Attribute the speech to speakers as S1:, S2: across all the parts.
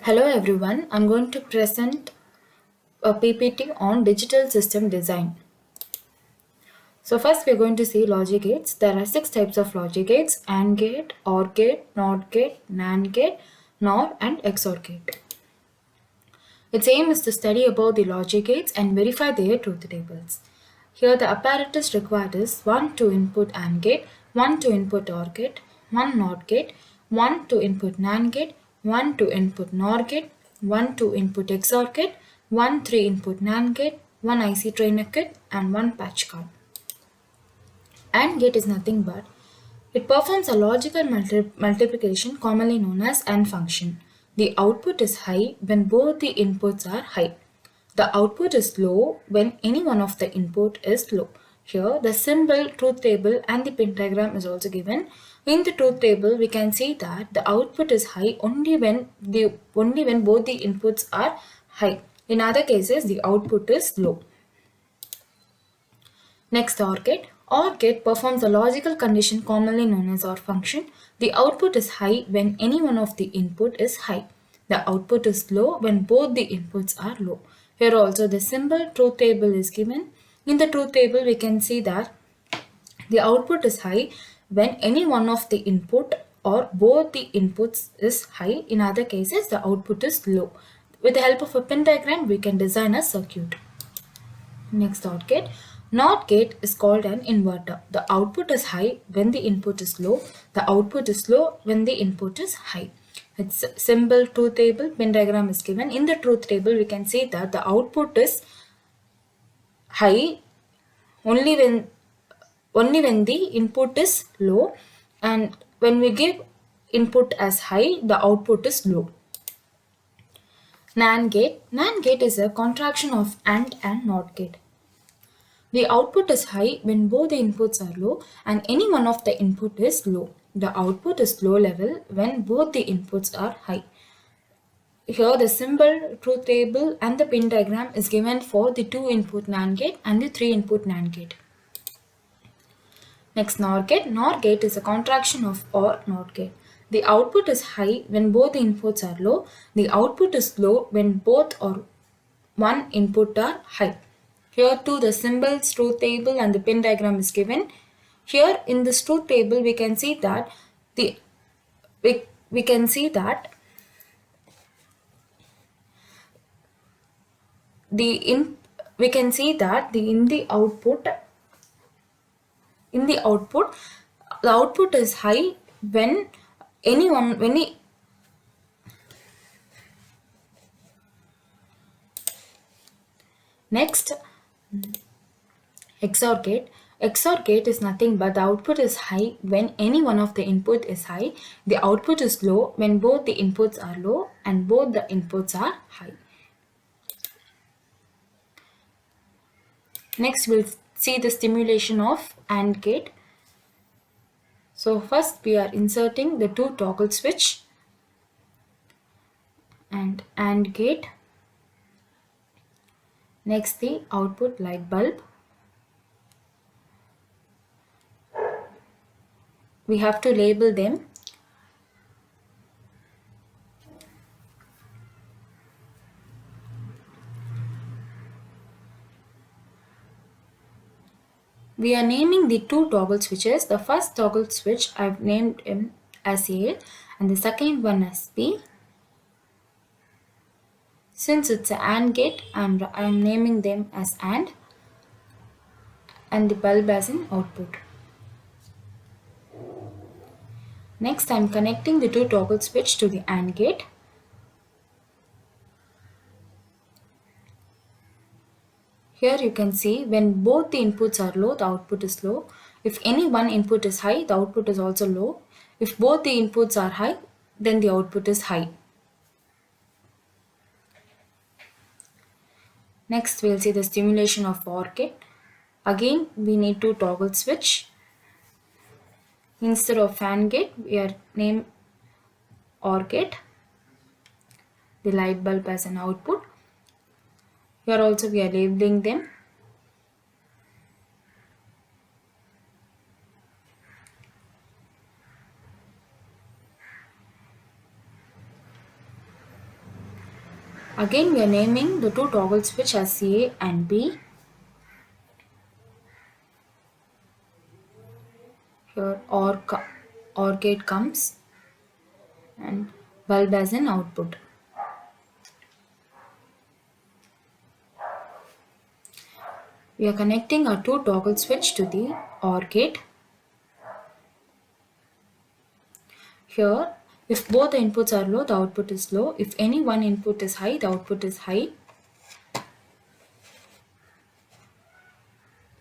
S1: Hello everyone, I'm going to present a PPT on digital system design. So first we're going to see logic gates. There are 6 types of logic gates: AND gate, OR gate, NOT gate, NAND gate, NOR and XOR gate. Its aim is to study about the logic gates and verify their truth tables. Here the apparatus required is 1 to input AND gate, 1 to input OR gate, 1 NOT gate, 1 to input NAND gate, 1 to input NOR gate, 1 to input XOR gate, 1 3 input NAND gate, 1 IC trainer kit and 1 patch card. AND gate is nothing but it performs a logical multiplication commonly known as AND function. The output is high when both the inputs are high. The output is low when any one of the input is low. Here the symbol, truth table and the pentagram is also given. In the truth table we can see that the output is high only when both the inputs are high. In other cases the output is low. Next, OR gate. OR gate performs a logical condition commonly known as OR function. The output is high when any one of the input is high. The output is low when both the inputs are low. Here also the symbol truth table is given. In the truth table we can see that the output is high when any one of the input or both the inputs is high. In other cases the output is low. With the help of a pentagram we can design a circuit. Next, NOT gate. NOT gate is called an inverter. The output is high when the input is low. The output is low when the input is high. Its symbol, truth table, pentagram is given. In the truth table, we can see that the output is high only when the input is low, and when we give input as high, the output is low. NAND gate. NAND gate is a contraction of AND and NOT gate. The output is high when both the inputs are low and any one of the input is low. The output is low level when both the inputs are high. Here the symbol, truth table and the pentagram is given for the 2 input NAND gate and the 3 input NAND gate. Next, NOR gate. NOR gate is a contraction of OR NOT gate. The output is high when both the inputs are low. The output is low when both or one input are high. Here too the symbols, truth table and the pentagram is given. Here in this truth table we can see that we can see that in the output the output is high when Next, XOR gate. XOR gate is nothing but the output is high when any one of the input is high. The output is low when both the inputs are low and both the inputs are high. Next, we'll see the stimulation of AND gate. So first we are inserting the 2 toggle switch and AND gate. Next, the output light bulb. We have to label them. We are naming the 2 toggle switches. The first toggle switch I've named him as A and the second one as B. Since it's an AND gate, I'm naming them as AND and the bulb as an output. Next, I'm connecting the 2 toggle switch to the AND gate. Here you can see when both the inputs are low, the output is low. If any one input is high, the output is also low. If both the inputs are high, then the output is high. Next, we'll see the stimulation of OR gate. Again, we need to toggle switch. Instead of AND gate, we are name OR gate. The light bulb as an output. Here also we are labeling them. Again, we are naming the two toggle switch as A and B. Here OR gate comes and bulb as an output. We are connecting a two toggle switch to the OR gate. Here, if both the inputs are low, the output is low. If any one input is high, the output is high.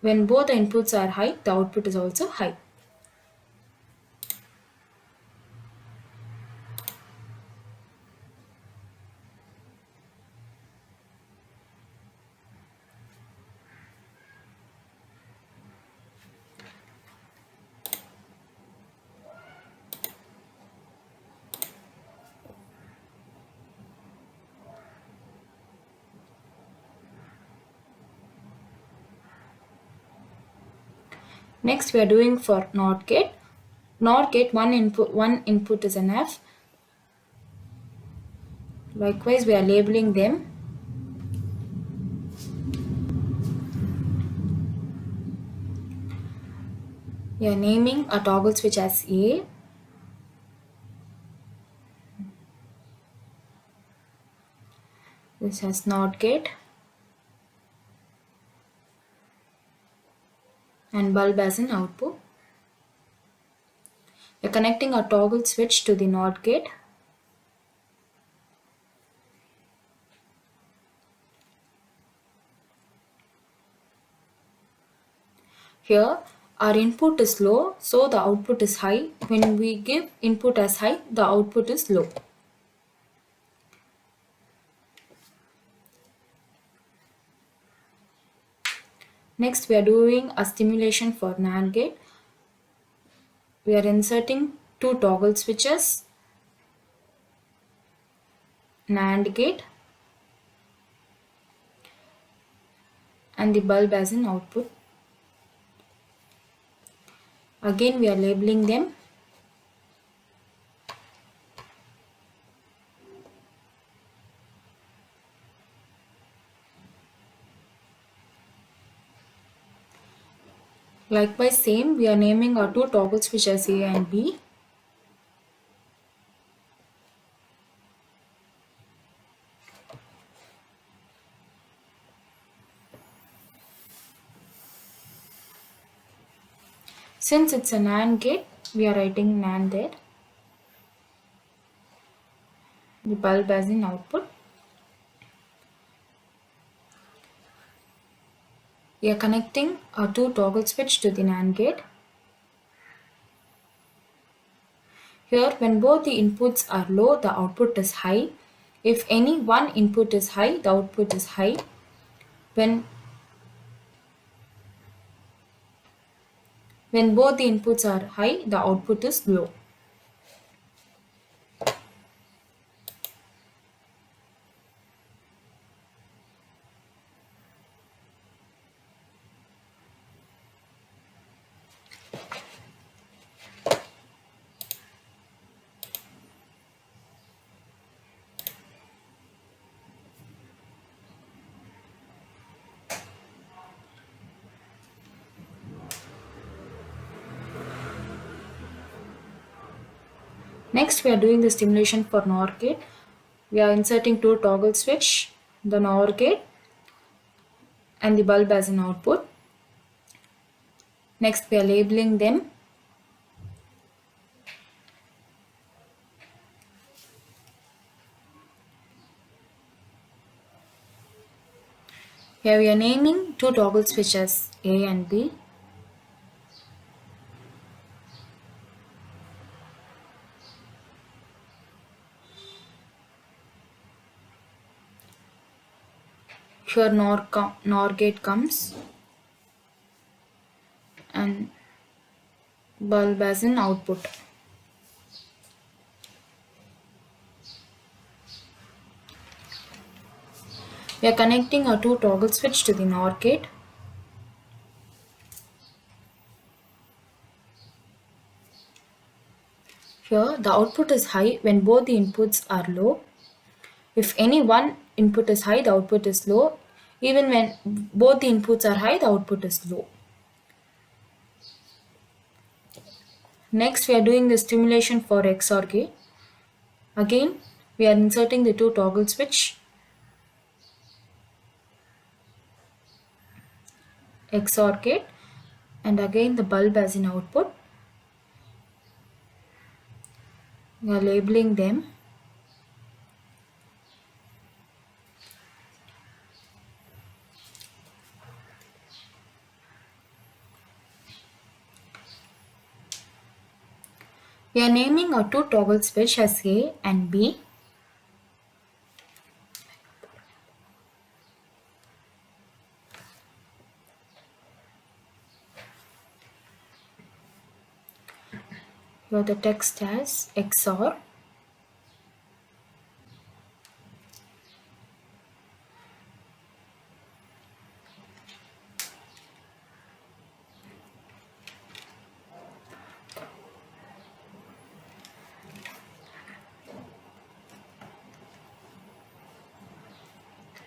S1: When both the inputs are high, the output is also high. Next, we are doing for NOT gate. NOT gate, one input is enough. Likewise, we are labeling them. We are naming a toggle switch as A. This has NOT gate and bulb as an output. We are connecting a toggle switch to the NOT gate. Here, our input is low, so the output is high. When we give input as high, the output is low. Next, we are doing a stimulation for NAND gate. We are inserting two toggle switches, NAND gate, and the bulb as an output. Again, we are labeling them. Likewise, same, we are naming our two toggle switches A and B. Since it's a NAND gate, we are writing NAND there. The bulb as an output. We are connecting a two toggle switch to the NAND gate. Here, when both the inputs are low, the output is high. If any one input is high, the output is high. When both the inputs are high, the output is low. Next, we are doing the stimulation for NOR gate. We are inserting two toggle switch, the NOR gate and the bulb as an output. Next, we are labeling them. Here we are naming two toggle switches A and B. Here NOR gate comes and bulb as an output. We are connecting a two toggle switch to the NOR gate. Here the output is high when both the inputs are low. If any one input is high, the output is low. Even when both the inputs are high, the output is low. Next, we are doing the stimulation for XOR gate. Again, we are inserting the two toggle switch XOR gate, and again the bulb as an output. We are labeling them. We are naming our two toggle switch as A and B. Here the text as XOR.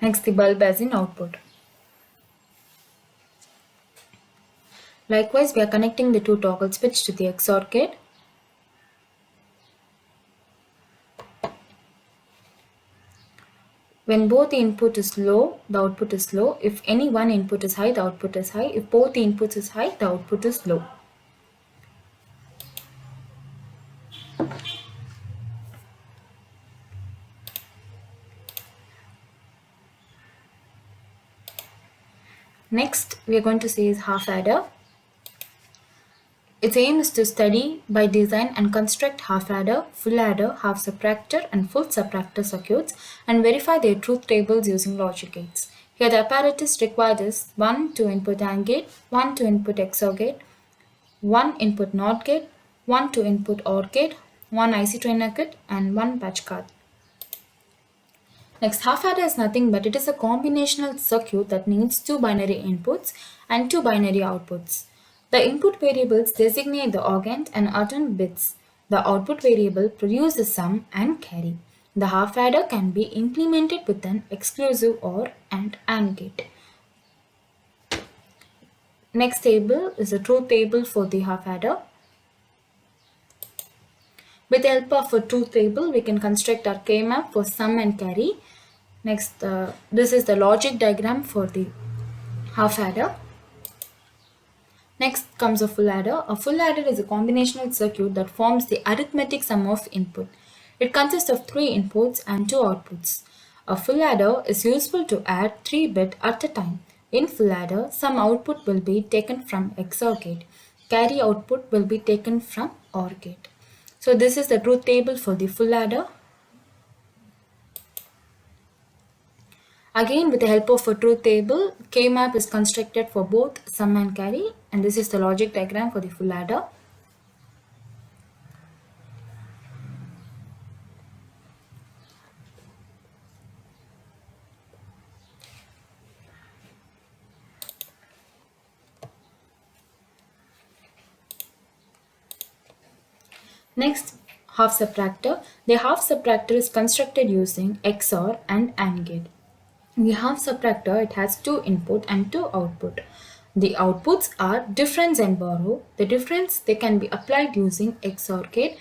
S1: Next, the bulb as in output. Likewise, we are connecting the two toggle switch to the XOR gate. When both the input is low, the output is low. If any one input is high, the output is high. If both the inputs is high, the output is low. Next, we are going to see is half adder. Its aim is to study by design and construct half adder, full adder, half subtractor and full subtractor circuits and verify their truth tables using logic gates. Here the apparatus required is 1 2 input AND gate, 1 2 input XOR gate, 1 input NOT gate, 1 2 input OR gate, 1 IC trainer kit and 1 patch card. Next, half adder is nothing but it is a combinational circuit that needs two binary inputs and two binary outputs. The input variables designate the AND and AND bits. The output variable produces sum and carry. The half adder can be implemented with an exclusive OR and AND gate. Next table is a truth table for the half adder. With the help of a truth table, we can construct our K-map for sum and carry. Next, this is the logic diagram for the half adder. Next comes a full adder. A full adder is a combinational circuit that forms the arithmetic sum of input. It consists of 3 inputs and 2 outputs. A full adder is useful to add 3 bits at a time. In full adder, some output will be taken from XOR gate. Carry output will be taken from OR gate. So this is the truth table for the full adder. Again, with the help of a truth table, K-map is constructed for both sum and carry, and this is the logic diagram for the full adder. Next, half subtractor. The half subtractor is constructed using XOR and AND gate. In the half subtractor, it has 2 input and 2 output. The outputs are difference and borrow. The difference, they can be applied using XOR gate.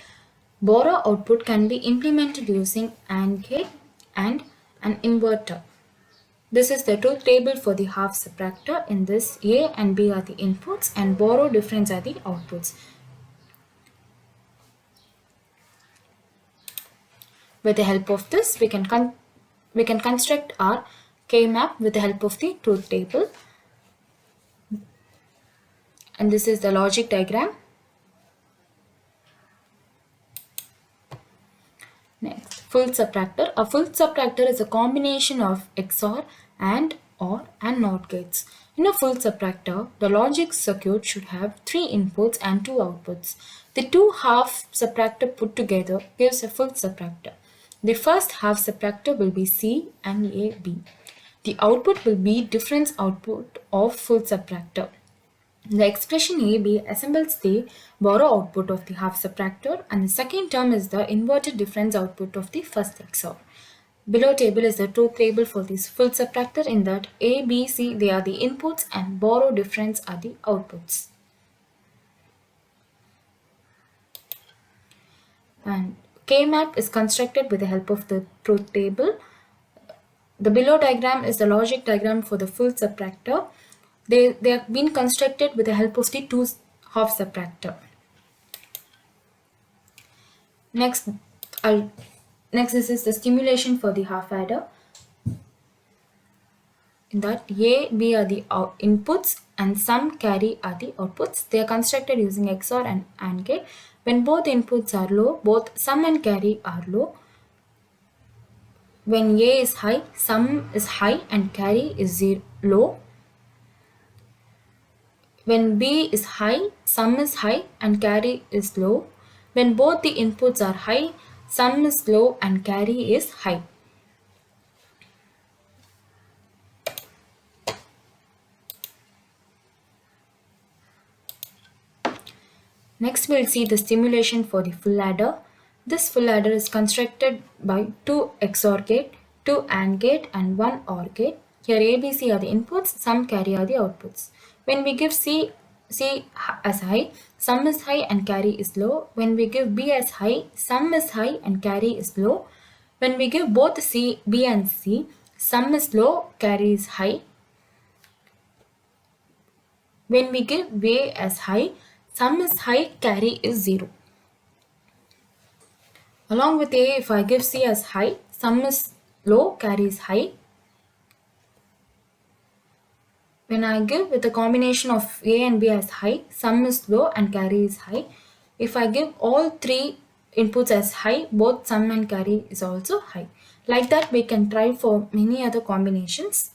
S1: Borrow output can be implemented using AND gate and an inverter. This is the truth table for the half subtractor. In this, A and B are the inputs and borrow difference are the outputs. With the help of this, we can construct our K-map with the help of the truth table. And this is the logic diagram. Next, full subtractor. A full subtractor is a combination of XOR and OR and NOT gates. In a full subtractor, the logic circuit should have 3 inputs and 2 outputs. The two half subtractor put together gives a full subtractor. The first half subtractor will be C and AB. The output will be difference output of full subtractor. The expression AB assembles the borrow output of the half subtractor and the second term is the inverted difference output of the first XOR. Below table is the truth table for this full subtractor, in that A, B, C, they are the inputs and borrow difference are the outputs. And K-map is constructed with the help of the truth table. The below diagram is the logic diagram for the full subtractor. They have been constructed with the help of the two half subtractor. Next, this is the stimulation for the half adder. In that A, B are the inputs and sum, carry are the outputs. They are constructed using XOR and AND gate. When both inputs are low, both sum and carry are low. When A is high, sum is high and carry is low. When B is high, sum is high and carry is low. When both the inputs are high, sum is low and carry is high. Next, we'll see the stimulation for the full adder. This full adder is constructed by 2 XOR gate, 2 AND gate and 1 OR gate. Here A, B, C are the inputs, sum, carry are the outputs. When we give C as high, sum is high and carry is low. When we give B as high, sum is high and carry is low. When we give both B and C, sum is low, carry is high. When we give A as high, sum is high, carry is 0. Along with A, if I give C as high, sum is low, carry is high. When I give with a combination of A and B as high, sum is low and carry is high. If I give all three inputs as high, both sum and carry is also high. Like that, we can try for many other combinations.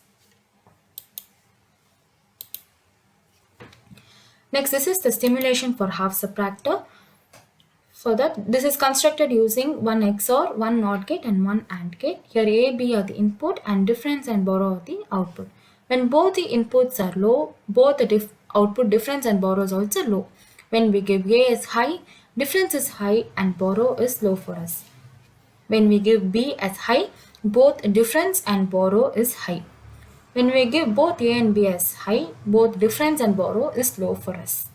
S1: Next, this is the stimulation for half subtractor. For that, this is constructed using one XOR, one NOT gate and one AND gate. Here A, B are the input and difference and borrow are the output. When both the inputs are low, both the output difference and borrow is also low. When we give A as high, difference is high and borrow is low for us. When we give B as high, both difference and borrow is high. When we give both A and B as high, both difference and borrow is low for us.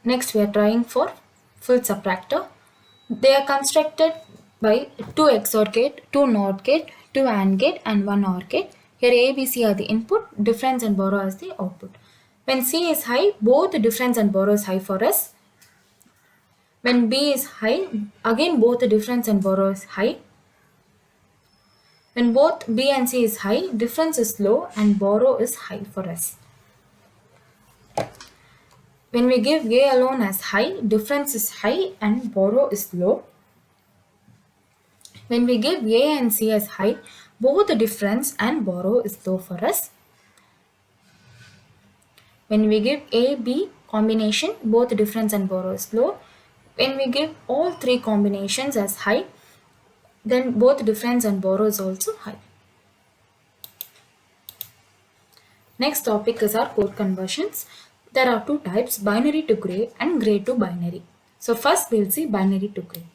S1: Next, we are trying for full subtractor. They are constructed by 2 XOR gate, 2 NOT gate, 2 AND gate and 1 OR gate. Here A, B, C are the input, difference and borrow is the output. When C is high, both the difference and borrow is high for us. When B is high, again both the difference and borrow is high. When both B and C is high, difference is low and borrow is high for us. When we give A alone as high, difference is high and borrow is low. When we give A and C as high, both the difference and borrow is low for us. When we give A, B combination, both the difference and borrow is low. When we give all three combinations as high, then both difference and borrow is also high. Next topic is our code conversions. There are two types, binary to gray and gray to binary. So first we'll see binary to gray.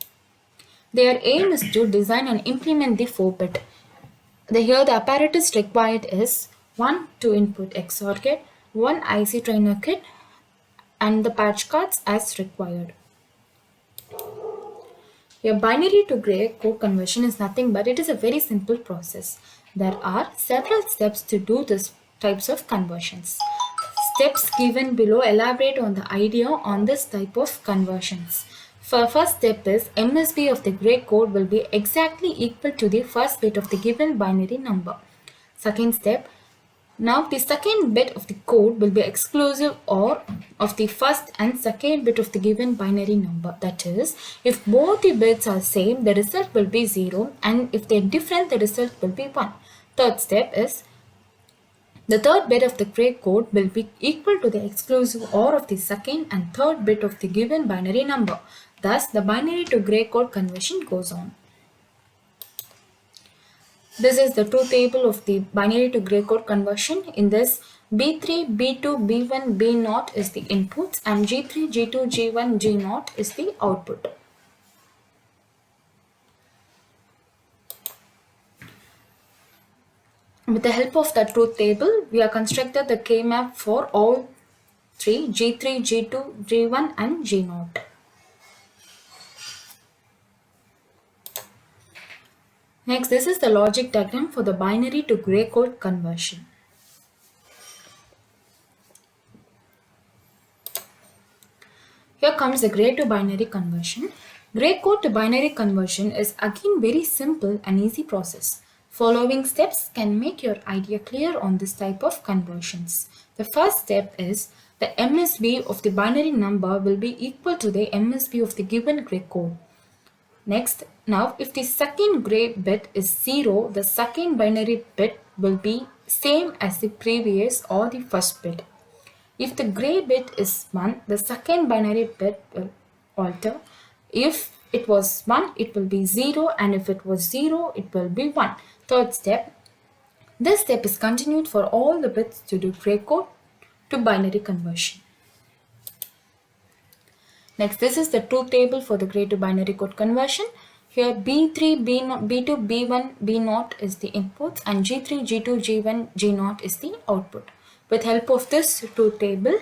S1: Their aim is to design and implement the 4-bit. Here the apparatus required is 1 2-input XOR gate, 1 IC trainer kit and the patch cards as required. A binary to gray code conversion is nothing but it is a very simple process. There are several steps to do this types of conversions. Steps given below elaborate on the idea on this type of conversions. First step is MSB of the gray code will be exactly equal to the first bit of the given binary number. Second step, now the second bit of the code will be exclusive OR of the first and second bit of the given binary number. That is, if both the bits are same, the result will be 0 and if they are different, the result will be 1. Third step is, the third bit of the gray code will be equal to the exclusive OR of the second and third bit of the given binary number. Thus, the binary to gray code conversion goes on. This is the truth table of the binary to gray code conversion. In this, B3, B2, B1, B0 is the inputs and G3, G2, G1, G0 is the output. With the help of the truth table, we have constructed the K-map for all three, G3, G2, G1 and G0. Next, this is the logic diagram for the binary to gray code conversion. Here comes the gray to binary conversion. Gray code to binary conversion is again very simple and easy process. Following steps can make your idea clear on this type of conversions. The first step is the MSB of the binary number will be equal to the MSB of the given gray code. Next, now if the second gray bit is 0, the second binary bit will be same as the previous or the first bit. If the gray bit is 1, the second binary bit will alter. If it was 1, it will be 0, and if it was 0, it will be 1. Third step. This step is continued for all the bits to do gray code to binary conversion. Next, this is the truth table for the gray to binary code conversion. Here B3, B2, B1, B0 is the inputs and G3, G2, G1, G0 is the output. With help of this truth table,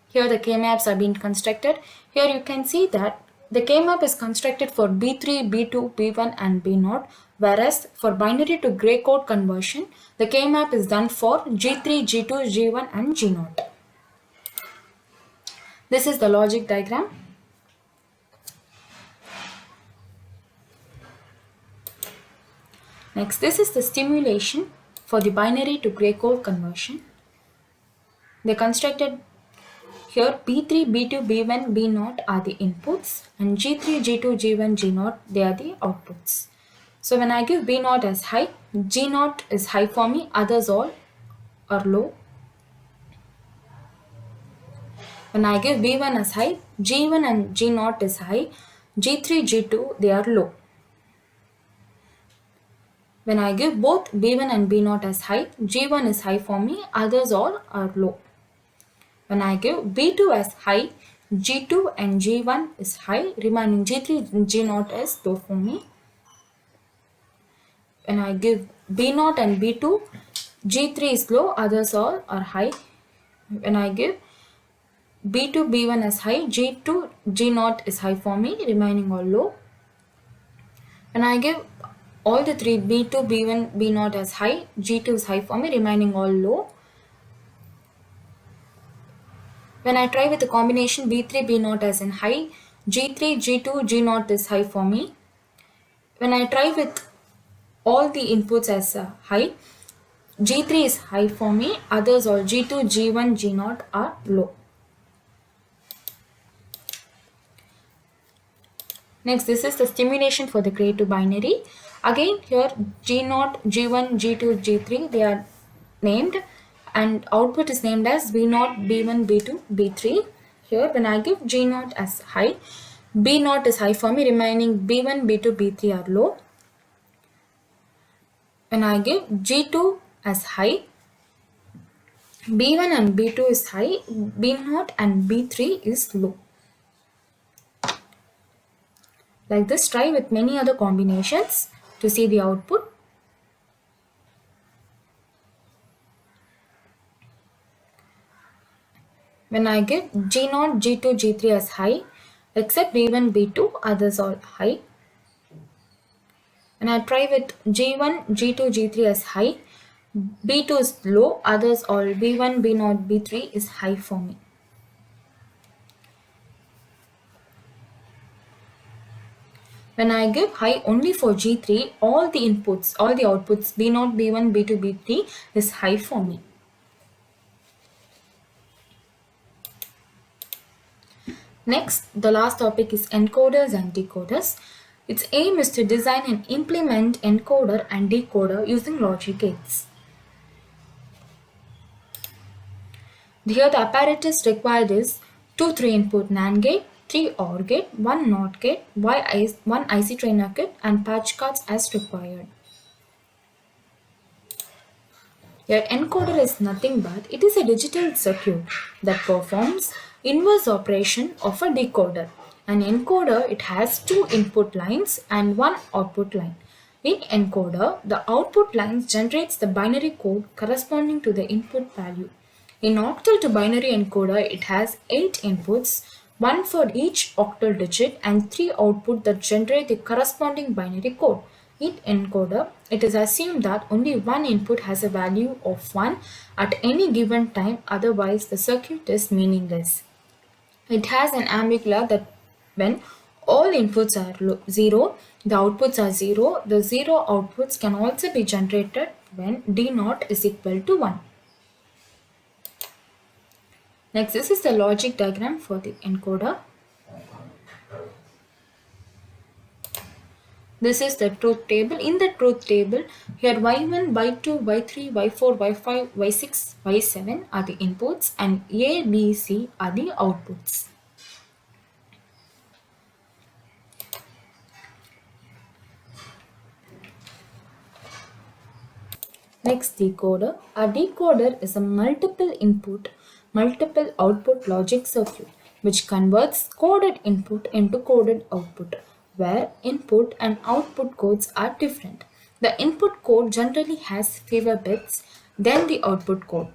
S1: here the K-maps are being constructed. Here you can see that the K-map is constructed for B3, B2, B1 and B0, whereas for binary to gray code conversion, the K-map is done for G3, G2, G1 and G0. This is the logic diagram. Next, this is the stimulation for the binary to gray code conversion. They constructed here B3, B2, B1, B0 are the inputs and G3, G2, G1, G0 they are the outputs. So when I give B0 as high, G0 is high for me, others all are low. When I give B1 as high, G1 and G0 is high, G3, G2 they are low. When I give both B1 and B0 as high, G1 is high for me, others all are low. When I give B2 as high, G2 and G1 is high, remaining G3 and G0 is low for me. When I give B0 and B2, G3 is low, others all are high. When I give B2, B1 as high, G2, G0 is high for me, remaining all low. When I give all the three B2, B1, B0 as high, G2 is high for me, remaining all low. When I try with the combination B3, B0 as in high, G3, G2, G0 is high for me. When I try with all the inputs as high, G3 is high for me, others all G2, G1, G0 are low. Next, this is the stimulation for the gray to binary. Again, here G0, G1, G2, G3 they are named and output is named as B0, B1, B2, B3. Here when I give G0 as high, B0 is high for me, remaining B1, B2, B3 are low. When I give G2 as high, B1 and B2 is high, B0 and B3 is low. Like this, try with many other combinations to see the output. When I give G0, G2, G3 as high, except B1, B2, others all high. When I try with G1, G2, G3 as high, B2 is low, others all B1, B0, B3 is high for me. When I give high only for G3, all the inputs, all the outputs B0, B1, B2, B3 is high for me. Next, the last topic is encoders and decoders. Its aim is to design and implement encoder and decoder using logic gates. Here the apparatus required is 2 3-input NAND gate, 3 OR gate, 1 NOT gate, 1 IC trainer kit and patch cards as required. Your encoder is nothing but it is a digital circuit that performs inverse operation of a decoder. An encoder it has two input lines and one output line. In encoder, the output line generates the binary code corresponding to the input value. In octal to binary encoder, it has 8 inputs, one for each octal digit and 3 outputs that generate the corresponding binary code. In encoder, it is assumed that only one input has a value of 1 at any given time, otherwise the circuit is meaningless. It has an ambigular that when all inputs are 0, the outputs are 0. The 0 outputs can also be generated when D naught is equal to 1. Next, this is the logic diagram for the encoder. This is the truth table. In the truth table, here y1, y2, y3, y4, y5, y6, y7 are the inputs and A, B, C are the outputs. Next, decoder. A decoder is a multiple input, multiple output logic circuit which converts coded input into coded output, where input and output codes are different. The input code generally has fewer bits than the output code.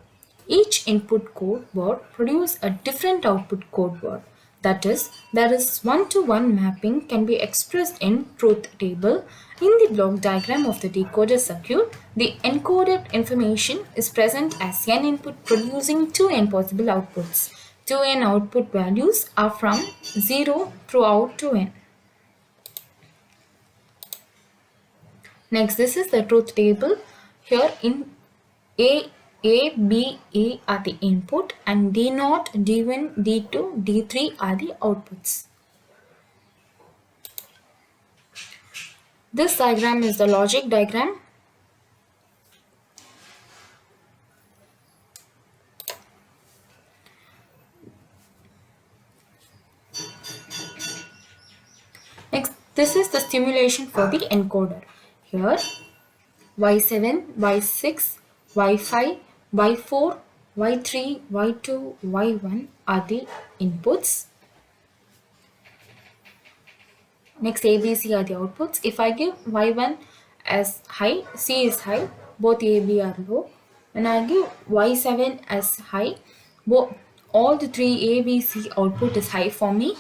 S1: Each input code word produces a different output code word. That is, there is one-to-one mapping can be expressed in truth table. In the block diagram of the decoder circuit, the encoded information is present as n input producing 2n possible outputs. 2n output values are from 0 throughout to n. Next, this is the truth table. Here in A, B, E are the input and D0, D1, D2, D3 are the outputs. This diagram is the logic diagram. Next, this is the stimulation for the encoder. Here, Y7, Y6, Y5, Y4, Y3, Y2, Y1 are the inputs. Next, A, B, C are the outputs. If I give Y1 as high, C is high, both A, B are low. When I give Y7 as high, all the three A, B, C output is high for me.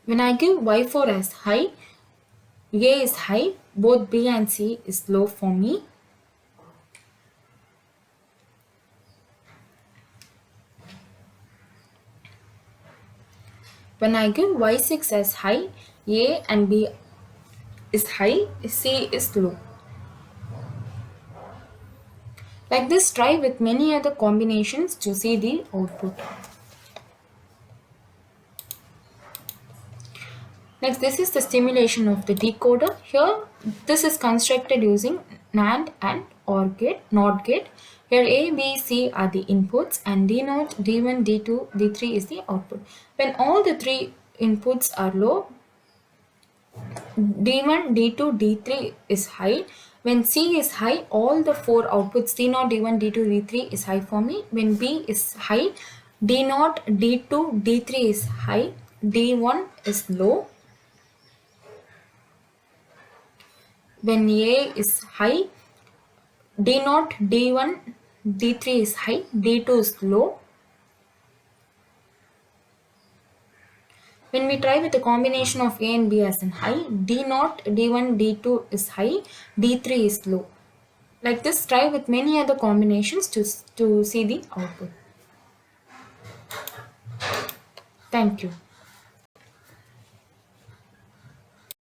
S1: When I give Y4 as high, A is high, both B and C is low for me. When I give Y6 as high, A and B is high, C is low. Like this, try with many other combinations to see the output. Next, this is the stimulation of the decoder. Here, this is constructed using NAND and OR gate, NOT gate. Here, A, B, C are the inputs and D0, D1, D2, D3 is the output. When all the three inputs are low, D1, D2, D3 is high. When C is high, all the four outputs D0, D1, D2, D3 is high for me. When B is high, D0, D2, D3 is high. D1 is low. When A is high, D0, D1, D3 is high, D2 is low. When we try with the combination of A and B as in high, D0, D1, D2 is high, D3 is low. Like this, try with many other combinations to see the output. Thank you.